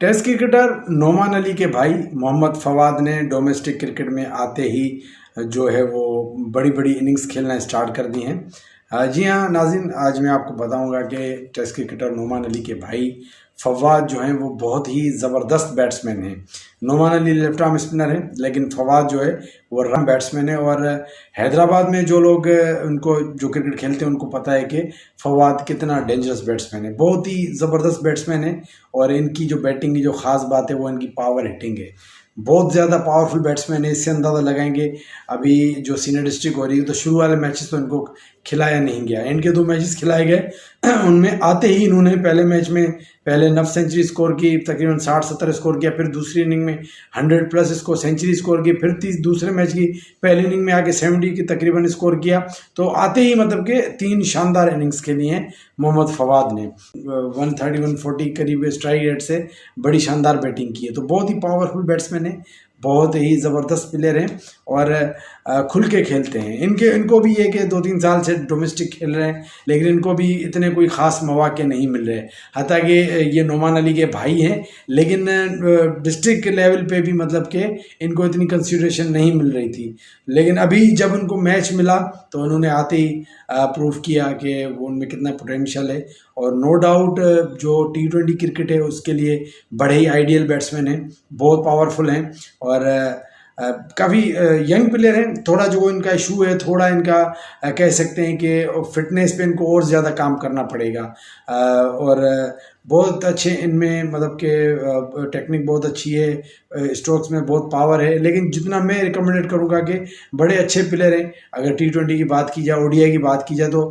Test cricketer Noman Ali के भाई मोहम्मद फवाद ने डोमेस्टिक क्रिकेट में आते ही जो है वो बड़ी बड़ी इनिंग्स खेलना स्टार्ट कर दी हैं। जी हाँ नाज़रीन, आज मैं आपको बताऊंगा कि टेस्ट क्रिकेटर नोमान अली के भाई फवाद जो हैं वो बहुत ही ज़बरदस्त बैट्समैन हैं। Noman Ali left arm spinner है, लेकिन फवाद जो है वो रन बैट्समैन है। और हैदराबाद में जो लोग उनको जो क्रिकेट खेलते हैं उनको पता है कि फवाद कितना डेंजरस बैट्समैन है, बहुत ही ज़बरदस्त बैट्समैन है। और इनकी जो बैटिंग की जो ख़ास बात है वो इनकी पावर हिटिंग है, बहुत ज़्यादा पावरफुल बैट्समैन है। इससे अंदाज़ा लगाएंगे अभी जो सीनियर डिस्ट्रिक्ट हो रही है तो शुरू वाले मैचेस तो इनको खिलाया नहीं गया, इनके 2 मैचेस खिलाए गए उनमें आते ही इन्होंने पहले मैच में पहले 9 सेंचुरी स्कोर की, तकरीबन 60-70 स्कोर किया, फिर दूसरी इनिंग में 100+ इसको सेंचुरी स्कोर की, फिर दूसरे मैच की पहली इनिंग में आके 70 की तकरीबन स्कोर किया। तो आते ही मतलब के 3 शानदार इनिंग्स खेली हैं मोहम्मद फवाद ने, 130-140 करीब स्ट्राइक रेट से बड़ी शानदार बैटिंग की है। तो बहुत ही पावरफुल बैट्समैन है, बहुत ही ज़बरदस्त प्लेयर हैं और खुल के खेलते हैं। इनको भी ये कि 2-3 साल से डोमेस्टिक खेल रहे हैं, लेकिन इनको भी इतने कोई ख़ास मौके नहीं मिल रहे। हालांकि ये नोमान अली के भाई हैं, लेकिन डिस्ट्रिक्ट लेवल पे भी मतलब कि इनको इतनी कंसिडरेशन नहीं मिल रही थी। लेकिन अभी जब उनको मैच मिला तो उन्होंने आते ही प्रूव किया कि वो उनमें कितना पोटेंशियल है। और नो डाउट जो T20 क्रिकेट है उसके लिए बड़े ही आइडियल बैट्समैन हैं, बहुत पावरफुल हैं और काफ़ी यंग प्लेयर हैं। थोड़ा जो इनका इशू है, थोड़ा इनका कह सकते हैं कि फिटनेस पे इनको और ज़्यादा काम करना पड़ेगा। और बहुत अच्छे इनमें मतलब कि टेक्निक बहुत अच्छी है, स्ट्रोक्स में बहुत पावर है। लेकिन जितना मैं रिकमेंडेड करूँगा कि बड़े अच्छे प्लेयर हैं। अगर T20 की बात की जाए, ODI की बात की जाए तो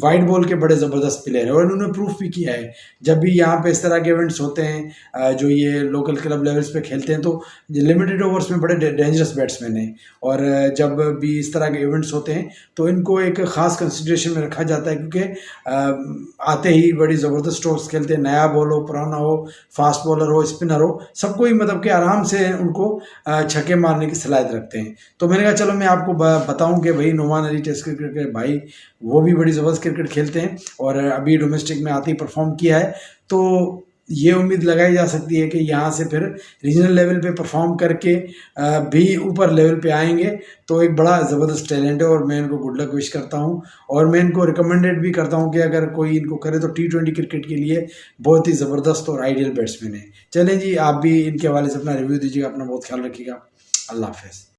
वाइट बॉल के बड़े ज़बरदस्त प्लेयर हैं और इन्होंने प्रूफ भी किया है। जब भी यहाँ पे इस तरह के इवेंट्स होते हैं जो ये लोकल क्लब लेवल्स पे खेलते हैं तो लिमिटेड ओवर्स में बड़े डेंजरस बैट्समैन हैं। और जब भी इस तरह के इवेंट्स होते हैं तो इनको एक ख़ास कंसिडरेशन में रखा जाता है, क्योंकि आते ही बड़ी ज़बरदस्त स्ट्रोक्स खेलते हैं। नया बॉल हो, पुराना हो, फास्ट बॉलर हो, स्पिनर हो, सबको ही मतलब कि आराम से उनको छक्के मारने की सलाहियत रखते हैं। तो मैंने कहा चलो मैं आपको बताऊं कि भाई नोमान अली टेस्ट क्रिकेट के भाई वो भी बड़ी ज़बरदस्त क्रिकेट खेलते हैं और अभी डोमेस्टिक में आते ही परफॉर्म किया है। तो ये उम्मीद लगाई जा सकती है कि यहाँ से फिर रीजनल लेवल पे परफॉर्म करके भी ऊपर लेवल पे आएंगे। तो एक बड़ा ज़बरदस्त टैलेंट है और मैं इनको गुड लक विश करता हूँ और मैं इनको रिकमेंडेड भी करता हूँ कि अगर कोई इनको करे तो T20 क्रिकेट के लिए बहुत ही ज़बरदस्त और आइडियल बैट्समैन है। चलें जी, आप भी इनके हवाले से अपना रिव्यू दीजिएगा, अपना बहुत ख्याल रखिएगा। अल्लाह हाफ़िज़।